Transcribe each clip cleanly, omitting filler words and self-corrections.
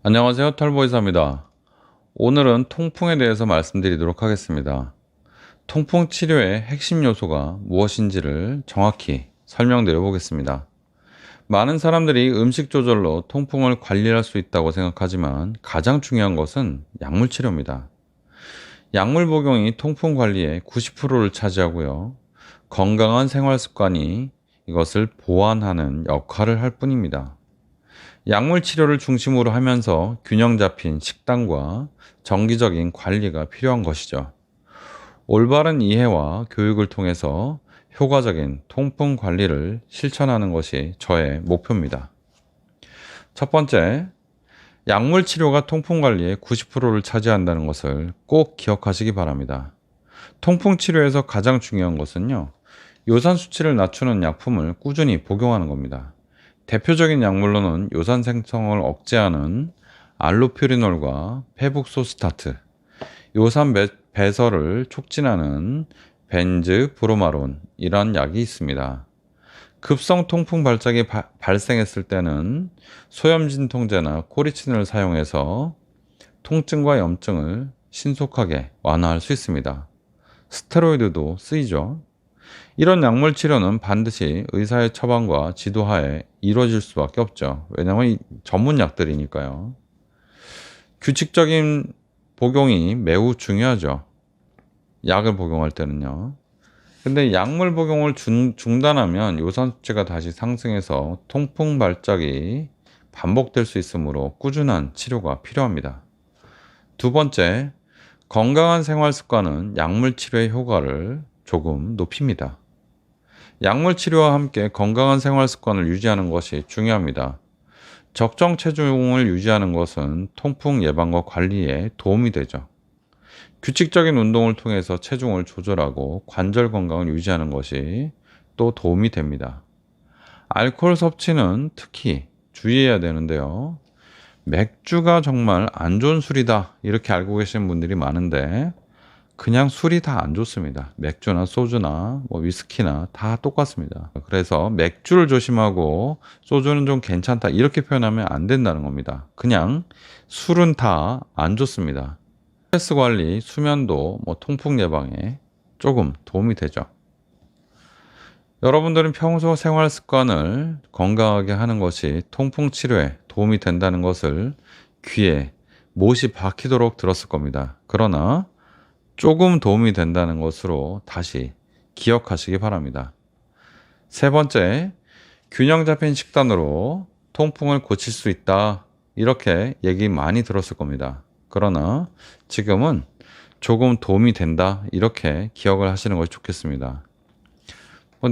안녕하세요, 털보이사입니다. 오늘은 통풍에 대해서 말씀드리도록 하겠습니다. 통풍 치료의 핵심 요소가 무엇인지를 정확히 설명드려 보겠습니다. 많은 사람들이 음식 조절로 통풍을 관리할 수 있다고 생각하지만 가장 중요한 것은 약물 치료입니다. 약물 복용이 통풍 관리의 90%를 차지하고요. 건강한 생활 습관이 이것을 보완하는 역할을 할 뿐입니다. 약물 치료를 중심으로 하면서 균형 잡힌 식단과 정기적인 관리가 필요한 것이죠. 올바른 이해와 교육을 통해서 효과적인 통풍 관리를 실천하는 것이 저의 목표입니다. 첫 번째, 약물 치료가 통풍 관리의 90%를 차지한다는 것을 꼭 기억하시기 바랍니다. 통풍 치료에서 가장 중요한 것은요, 요산 수치를 낮추는 약품을 꾸준히 복용하는 겁니다. 대표적인 약물로는 요산 생성을 억제하는 알로퓨리놀과 페북소스타트, 요산 배설을 촉진하는 벤즈브로마론 이런 약이 있습니다. 급성 통풍 발작이 발생했을 때는 소염진통제나 코리친을 사용해서 통증과 염증을 신속하게 완화할 수 있습니다. 스테로이드도 쓰이죠. 이런 약물 치료는 반드시 의사의 처방과 지도하에 이루어질 수밖에 없죠. 왜냐하면 전문 약들이니까요. 규칙적인 복용이 매우 중요하죠. 약을 복용할 때는요. 근데 약물 복용을 중단하면 요산 수치가 다시 상승해서 통풍 발작이 반복될 수 있으므로 꾸준한 치료가 필요합니다. 두 번째, 건강한 생활 습관은 약물 치료의 효과를 조금 높입니다. 약물 치료와 함께 건강한 생활 습관을 유지하는 것이 중요합니다. 적정 체중을 유지하는 것은 통풍 예방과 관리에 도움이 되죠. 규칙적인 운동을 통해서 체중을 조절하고 관절 건강을 유지하는 것이 또 도움이 됩니다. 알코올 섭취는 특히 주의해야 되는데요. 맥주가 정말 안 좋은 술이다 이렇게 알고 계시는 분들이 많은데 그냥 술이 다 안 좋습니다. 맥주나 소주나 위스키나 다 똑같습니다. 그래서 맥주를 조심하고 소주는 좀 괜찮다 이렇게 표현하면 안 된다는 겁니다. 그냥 술은 다 안 좋습니다. 스트레스 관리, 수면도 통풍 예방에 조금 도움이 되죠. 여러분들은 평소 생활 습관을 건강하게 하는 것이 통풍 치료에 도움이 된다는 것을 귀에 못이 박히도록 들었을 겁니다. 그러나 조금 도움이 된다는 것으로 다시 기억하시기 바랍니다. 세 번째, 균형 잡힌 식단으로 통풍을 고칠 수 있다. 이렇게 얘기 많이 들었을 겁니다. 그러나 지금은 조금 도움이 된다. 이렇게 기억을 하시는 것이 좋겠습니다.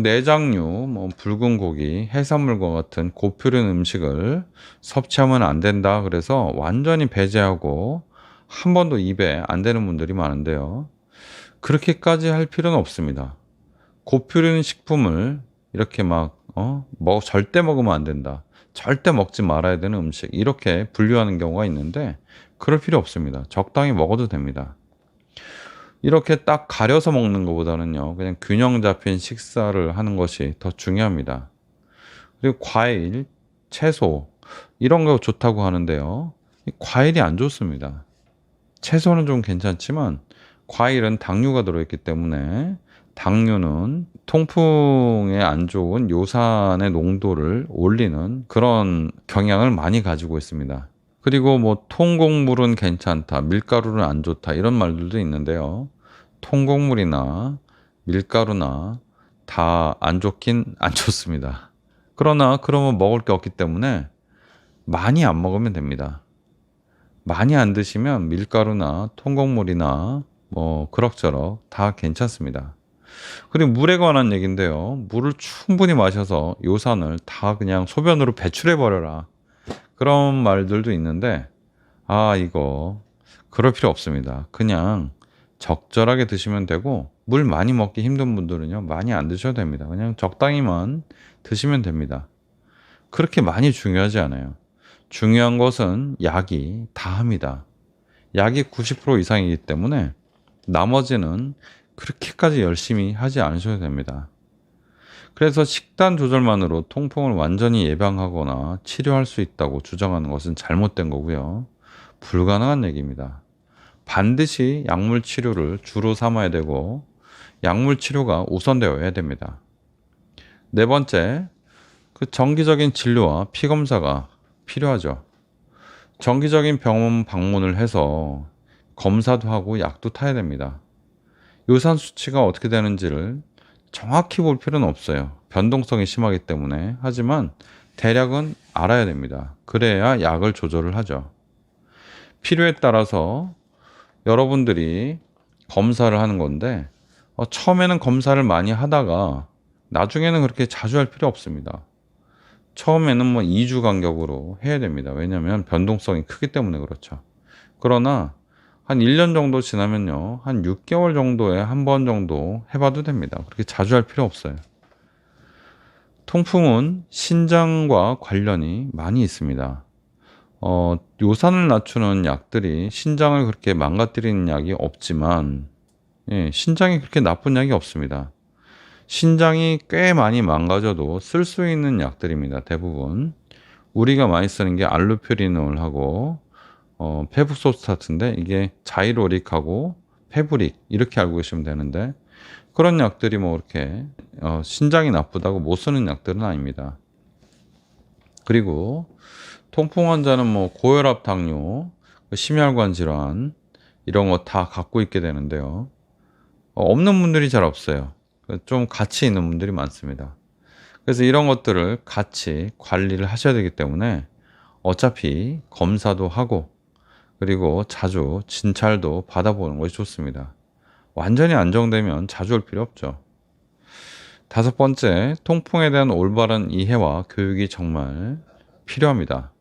내장류, 붉은 고기, 해산물과 같은 고표린 음식을 섭취하면 안 된다. 그래서 완전히 배제하고 한 번도 입에 안 대는 분들이 많은데요. 그렇게까지 할 필요는 없습니다. 고표린 식품을 이렇게 절대 먹으면 안 된다. 절대 먹지 말아야 되는 음식. 이렇게 분류하는 경우가 있는데, 그럴 필요 없습니다. 적당히 먹어도 됩니다. 이렇게 딱 가려서 먹는 것보다는요, 그냥 균형 잡힌 식사를 하는 것이 더 중요합니다. 그리고 과일, 채소, 이런 거 좋다고 하는데요. 과일이 안 좋습니다. 채소는 좀 괜찮지만 과일은 당류가 들어있기 때문에 당류는 통풍에 안 좋은 요산의 농도를 올리는 그런 경향을 많이 가지고 있습니다. 그리고 통곡물은 괜찮다, 밀가루는 안 좋다 이런 말들도 있는데요. 통곡물이나 밀가루나 다 안 좋긴 안 좋습니다. 그러나 그러면 먹을 게 없기 때문에 많이 안 먹으면 됩니다. 많이 안 드시면 밀가루나 통곡물이나 그럭저럭 다 괜찮습니다. 그리고 물에 관한 얘기인데요. 물을 충분히 마셔서 요산을 다 그냥 소변으로 배출해 버려라. 그런 말들도 있는데 이거 그럴 필요 없습니다. 그냥 적절하게 드시면 되고, 물 많이 먹기 힘든 분들은요, 많이 안 드셔도 됩니다. 그냥 적당히만 드시면 됩니다. 그렇게 많이 중요하지 않아요. 중요한 것은 약이 다합니다. 약이 90% 이상이기 때문에 나머지는 그렇게까지 열심히 하지 않으셔도 됩니다. 그래서 식단 조절만으로 통풍을 완전히 예방하거나 치료할 수 있다고 주장하는 것은 잘못된 거고요. 불가능한 얘기입니다. 반드시 약물 치료를 주로 삼아야 되고 약물 치료가 우선되어야 됩니다. 네 번째, 정기적인 진료와 피검사가 필요하죠. 정기적인 병원 방문을 해서 검사도 하고 약도 타야 됩니다. 요산 수치가 어떻게 되는지를 정확히 볼 필요는 없어요. 변동성이 심하기 때문에. 하지만 대략은 알아야 됩니다. 그래야 약을 조절을 하죠. 필요에 따라서 여러분들이 검사를 하는 건데 처음에는 검사를 많이 하다가 나중에는 그렇게 자주 할 필요 없습니다. 처음에는 뭐 2주 간격으로 해야 됩니다. 왜냐하면 변동성이 크기 때문에 그렇죠. 그러나 한 1년 정도 지나면요, 한 6개월 정도에 한 번 정도 해봐도 됩니다. 그렇게 자주 할 필요 없어요. 통풍은 신장과 관련이 많이 있습니다. 요산을 낮추는 약들이 신장을 그렇게 망가뜨리는 약이 없지만, 예, 신장이 그렇게 나쁜 약이 없습니다. 신장이 꽤 많이 망가져도 쓸 수 있는 약들입니다. 대부분. 우리가 많이 쓰는 게 알로페리놀하고 페북소스타트인데 이게 자이로릭하고 페브릭 이렇게 알고 계시면 되는데 그런 약들이 뭐 이렇게 신장이 나쁘다고 못 쓰는 약들은 아닙니다. 그리고 통풍 환자는 뭐 고혈압, 당뇨, 심혈관 질환 이런 거 다 갖고 있게 되는데요. 없는 분들이 잘 없어요. 좀 가치 있는 분들이 많습니다. 그래서 이런 것들을 같이 관리를 하셔야 되기 때문에 어차피 검사도 하고 그리고 자주 진찰도 받아보는 것이 좋습니다. 완전히 안정되면 자주 올 필요 없죠. 다섯 번째, 통풍에 대한 올바른 이해와 교육이 정말 필요합니다.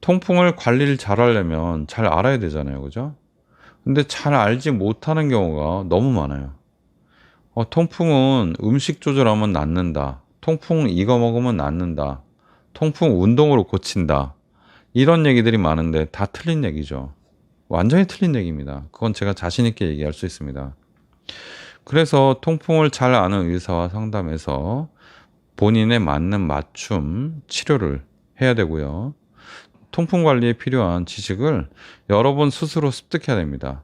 통풍을 관리를 잘 하려면 잘 알아야 되잖아요. 그죠? 근데 잘 알지 못하는 경우가 너무 많아요. 통풍은 음식 조절하면 낫는다. 통풍 이거 먹으면 낫는다. 통풍 운동으로 고친다. 이런 얘기들이 많은데 다 틀린 얘기죠. 완전히 틀린 얘기입니다. 그건 제가 자신 있게 얘기할 수 있습니다. 그래서 통풍을 잘 아는 의사와 상담해서 본인에 맞는 맞춤 치료를 해야 되고요. 통풍 관리에 필요한 지식을 여러분 스스로 습득해야 됩니다.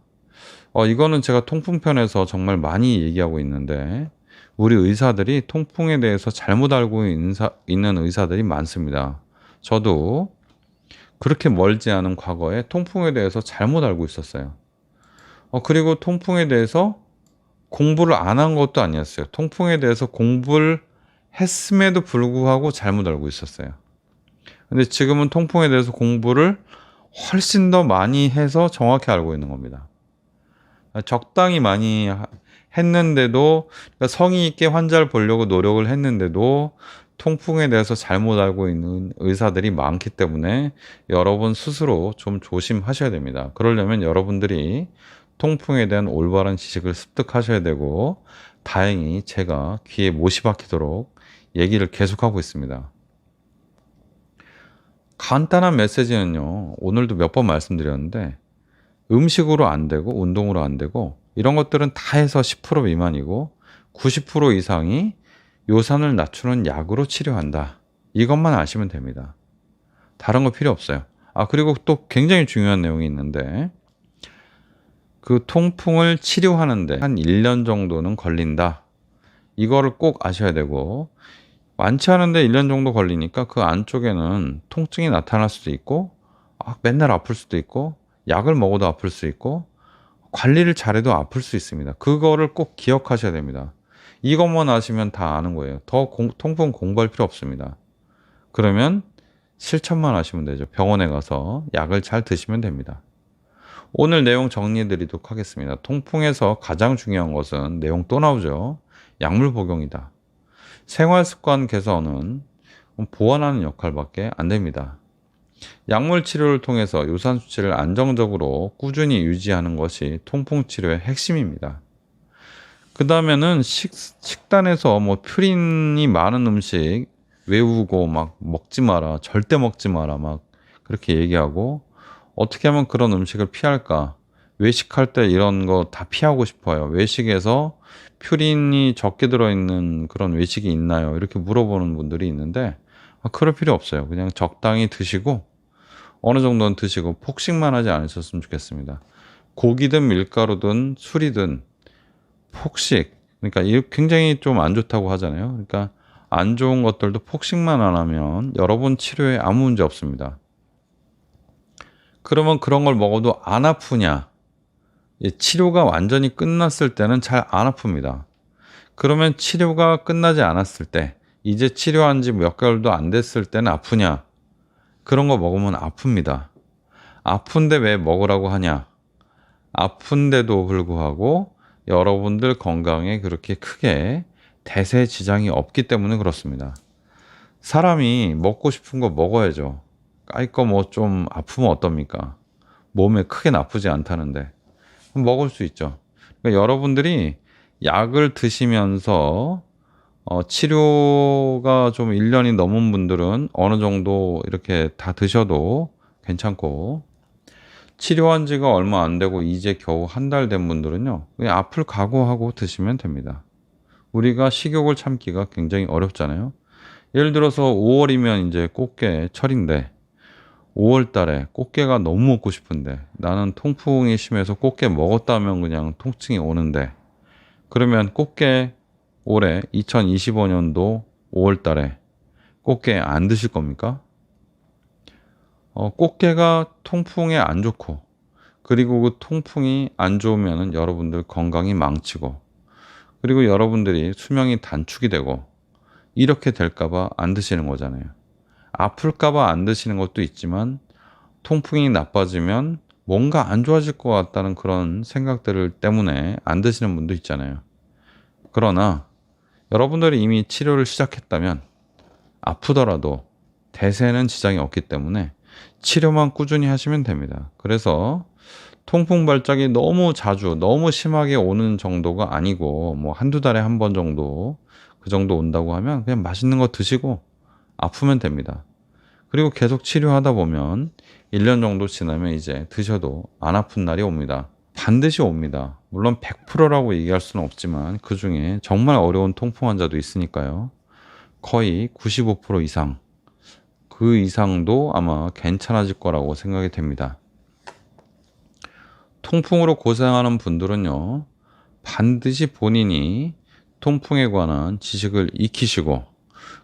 이거는 제가 통풍편에서 정말 많이 얘기하고 있는데 우리 의사들이 통풍에 대해서 잘못 알고 있는 의사들이 많습니다. 저도 그렇게 멀지 않은 과거에 통풍에 대해서 잘못 알고 있었어요. 그리고 통풍에 대해서 공부를 안 한 것도 아니었어요. 통풍에 대해서 공부를 했음에도 불구하고 잘못 알고 있었어요. 근데 지금은 통풍에 대해서 공부를 훨씬 더 많이 해서 정확히 알고 있는 겁니다. 적당히 많이 했는데도, 그러니까 성의 있게 환자를 보려고 노력을 했는데도 통풍에 대해서 잘못 알고 있는 의사들이 많기 때문에 여러분 스스로 좀 조심하셔야 됩니다. 그러려면 여러분들이 통풍에 대한 올바른 지식을 습득하셔야 되고, 다행히 제가 귀에 못이 박히도록 얘기를 계속하고 있습니다. 간단한 메시지는요, 오늘도 몇 번 말씀드렸는데 음식으로 안 되고 운동으로 안 되고 이런 것들은 다 해서 10% 미만이고 90% 이상이 요산을 낮추는 약으로 치료한다. 이것만 아시면 됩니다. 다른 거 필요 없어요. 그리고 또 굉장히 중요한 내용이 있는데 그 통풍을 치료하는데 한 1년 정도는 걸린다. 이거를 꼭 아셔야 되고 완치하는데 1년 정도 걸리니까 그 안쪽에는 통증이 나타날 수도 있고 맨날 아플 수도 있고 약을 먹어도 아플 수 있고 관리를 잘해도 아플 수 있습니다. 그거를 꼭 기억하셔야 됩니다. 이것만 아시면 다 아는 거예요. 더 통풍 공부할 필요 없습니다. 그러면 실천만 하시면 되죠. 병원에 가서 약을 잘 드시면 됩니다. 오늘 내용 정리해 드리도록 하겠습니다. 통풍에서 가장 중요한 것은 내용 또 나오죠. 약물 복용이다. 생활 습관 개선은 보완하는 역할밖에 안 됩니다. 약물 치료를 통해서 요산 수치를 안정적으로 꾸준히 유지하는 것이 통풍 치료의 핵심입니다. 그 다음에는 식단에서 뭐 퓨린이 많은 음식 외우고 막 먹지 마라, 절대 먹지 마라 막 그렇게 얘기하고 어떻게 하면 그런 음식을 피할까? 외식할 때 이런 거 다 피하고 싶어요. 외식에서 퓨린이 적게 들어있는 그런 외식이 있나요? 이렇게 물어보는 분들이 있는데, 그럴 필요 없어요. 그냥 적당히 드시고, 어느 정도는 드시고, 폭식만 하지 않으셨으면 좋겠습니다. 고기든 밀가루든 술이든 폭식, 그러니까 굉장히 좀 안 좋다고 하잖아요. 그러니까 안 좋은 것들도 폭식만 안 하면 여러분 치료에 아무 문제 없습니다. 그러면 그런 걸 먹어도 안 아프냐? 치료가 완전히 끝났을 때는 잘 안 아픕니다. 그러면 치료가 끝나지 않았을 때, 이제 치료한 지 몇 개월도 안 됐을 때는 아프냐? 그런 거 먹으면 아픕니다. 아픈데 왜 먹으라고 하냐? 아픈데도 불구하고 여러분들 건강에 그렇게 크게 대세 지장이 없기 때문에 그렇습니다. 사람이 먹고 싶은 거 먹어야죠. 까이 거 뭐 좀 아프면 어떻습니까? 몸에 크게 나쁘지 않다는데 먹을 수 있죠. 그러니까 여러분들이 약을 드시면서 치료가 좀 1년이 넘은 분들은 어느 정도 이렇게 다 드셔도 괜찮고, 치료한 지가 얼마 안 되고 이제 겨우 한 달 된 분들은요, 그냥 앞을 각오하고 드시면 됩니다. 우리가 식욕을 참기가 굉장히 어렵잖아요. 예를 들어서 5월이면 이제 꽃게 철인데, 5월 달에 꽃게가 너무 먹고 싶은데, 나는 통풍이 심해서 꽃게 먹었다면 그냥 통증이 오는데, 그러면 꽃게 올해 2025년도 5월 달에 꽃게 안 드실 겁니까? 꽃게가 통풍에 안 좋고, 그리고 그 통풍이 안 좋으면은 여러분들 건강이 망치고, 그리고 여러분들이 수명이 단축이 되고, 이렇게 될까봐 안 드시는 거잖아요. 아플까봐 안 드시는 것도 있지만, 통풍이 나빠지면 뭔가 안 좋아질 것 같다는 그런 생각들 때문에 안 드시는 분도 있잖아요. 그러나 여러분들이 이미 치료를 시작했다면 아프더라도 대세는 지장이 없기 때문에 치료만 꾸준히 하시면 됩니다. 그래서 통풍 발작이 너무 자주, 너무 심하게 오는 정도가 아니고, 뭐 한두 달에 한 번 정도, 그 정도 온다고 하면 그냥 맛있는 거 드시고 아프면 됩니다. 그리고 계속 치료하다 보면 1년 정도 지나면 이제 드셔도 안 아픈 날이 옵니다. 반드시 옵니다. 물론 100%라고 얘기할 수는 없지만 그 중에 정말 어려운 통풍 환자도 있으니까요. 거의 95% 이상, 그 이상도 아마 괜찮아질 거라고 생각이 됩니다. 통풍으로 고생하는 분들은요, 반드시 본인이 통풍에 관한 지식을 익히시고,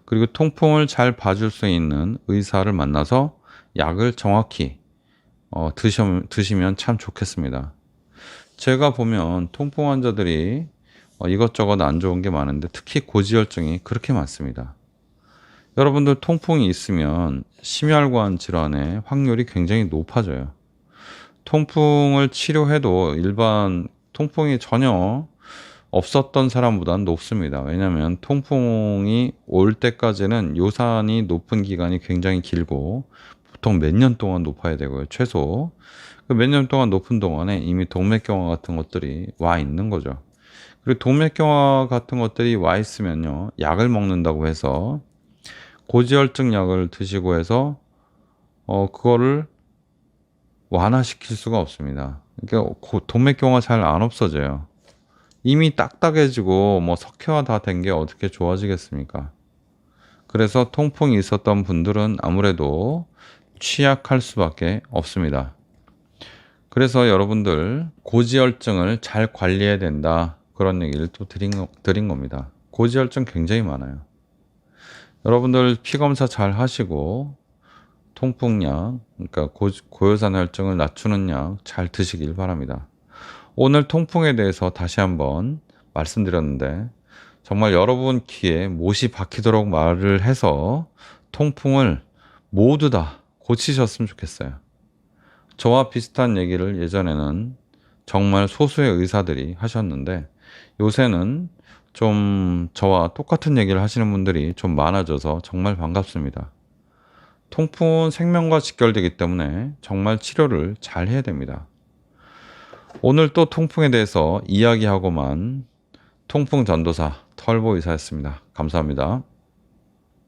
그리고 통풍을 잘 봐줄 수 있는 의사를 만나서 약을 정확히 드시면 참 좋겠습니다. 제가 보면 통풍 환자들이 이것저것 안 좋은 게 많은데 특히 고지혈증이 그렇게 많습니다. 여러분들 통풍이 있으면 심혈관 질환의 확률이 굉장히 높아져요. 통풍을 치료해도 일반 통풍이 전혀 없었던 사람보다는 높습니다. 왜냐하면 통풍이 올 때까지는 요산이 높은 기간이 굉장히 길고 보통 몇 년 동안 높아야 되고요. 최소 몇 년 동안 높은 동안에 이미 동맥경화 같은 것들이 와 있는 거죠. 그리고 동맥경화 같은 것들이 와 있으면요, 약을 먹는다고 해서 고지혈증 약을 드시고 해서 그거를 완화시킬 수가 없습니다. 그러니까 동맥경화 잘 안 없어져요. 이미 딱딱해지고 뭐 석회화 다 된 게 어떻게 좋아지겠습니까? 그래서 통풍이 있었던 분들은 아무래도 취약할 수밖에 없습니다. 그래서 여러분들 고지혈증을 잘 관리해야 된다, 그런 얘기를 또 드린 겁니다. 고지혈증 굉장히 많아요. 여러분들 피검사 잘 하시고 통풍약, 그러니까 고요산 혈증을 낮추는 약 잘 드시길 바랍니다. 오늘 통풍에 대해서 다시 한번 말씀드렸는데 정말 여러분 귀에 못이 박히도록 말을 해서 통풍을 모두 다 고치셨으면 좋겠어요. 저와 비슷한 얘기를 예전에는 정말 소수의 의사들이 하셨는데 요새는 좀 저와 똑같은 얘기를 하시는 분들이 좀 많아져서 정말 반갑습니다. 통풍은 생명과 직결되기 때문에 정말 치료를 잘 해야 됩니다. 오늘 또 통풍에 대해서 이야기하고만 통풍 전도사 털보 의사였습니다. 감사합니다.